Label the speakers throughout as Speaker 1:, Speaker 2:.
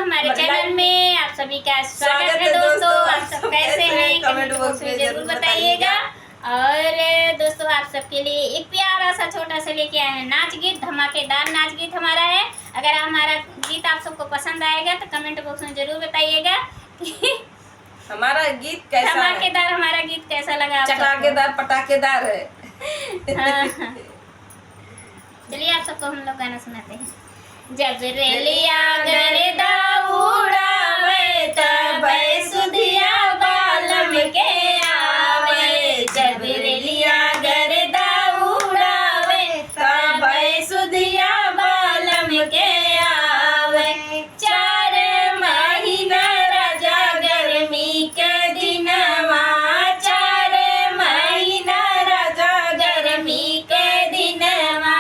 Speaker 1: हमारे चैनल में आप सभी का स्वागत है दोस्तों। आप सब कैसे हैं कमेंट बॉक्स में जरूर बताइएगा। और दोस्तों आप सबके लिए एक प्यारा सा छोटा सा लेके आए हैं नाच गीत, धमाकेदार नाच गीत हमारा है। अगर हमारा गीत आप सबको पसंद आएगा तो कमेंट बॉक्स में जरूर बताइएगा कि
Speaker 2: हमारा गीत कैसा
Speaker 1: धमाकेदार हमारा गीत कैसा लगा।
Speaker 2: चटाकेदार पटाकेदार है।
Speaker 1: हाँ। चलिए आप सबको हम लोग गाना सुनाते हैं। जब रेलिया गरदा उड़ावे तब सुधिया बालम के आवे। जब रेलिया गरदा उड़ावे तब सुधिया बालम के आवे। 4 महीना राजा गर्मी के दिनवा, 4 महीना राजा गर्मी के दिनवा।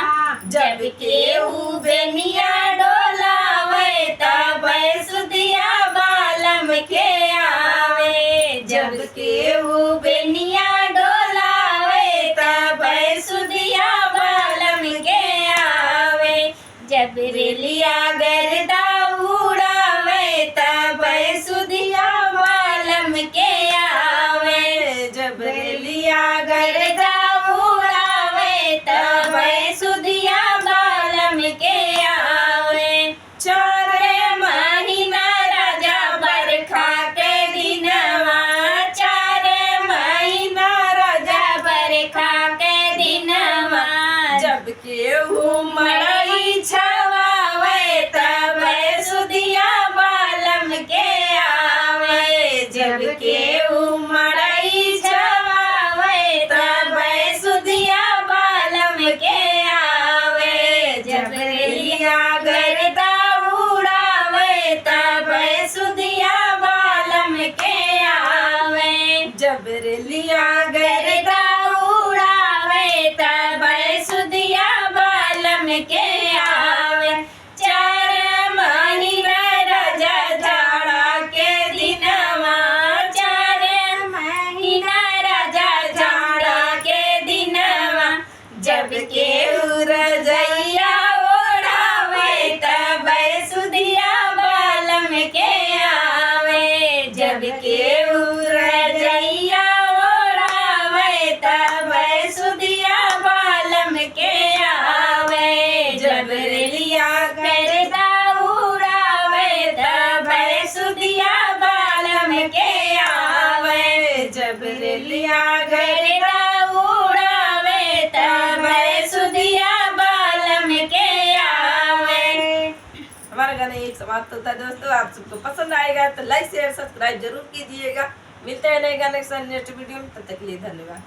Speaker 1: जब केहू बेनिया डोलावे तब सुधिया बालम के आवे। जब केहू बेनिया डोलावे तब सुधिया बालम के आवे। जब रेलिया गरदा उड़ावे तब सुधिया बालम के आवे। जब रेलिया गरदा उड़ावे तब सुधिया बालम के आवे। 4 महीना राजा बरखा के दिनवा, 4 महीना राजा बरखा के दिनवा। जब केहू मड़ई छवावे तब सुधिया बालम के आवे। जब केहू मड़ई छवावे तब सुधिया बालम के आवे। जब रेलिया गरदा उड़ावे तब सुधिया बालम के आवे। जब रेलिया गरदा उड़ावे तब सुधिया बालम के आवे। 4 महीना राजा जाड़ा के दिनवा, 4 महीना राजा जाड़ा के दिनवा। जब केहू रजैया ओढ़ावे तब सुधिया बालम के आवे। जब केहू रजैया ओढ़ावे तब सुधिया बालम के आवे। जब रेलिया गरदा उड़ावे तब सुधिया बालम के आवे। जब रेलिया गरदा उड़ावे तब सुधिया बालम के आवे।
Speaker 2: हमारा गाना एक समाप्त होता है दोस्तों। आप सबको पसंद आएगा तो लाइक शेयर सब्सक्राइब जरूर कीजिएगा। मिलते हैं नए गाने के साथ नेक्स्ट वीडियो में। तब तक के लिए धन्यवाद।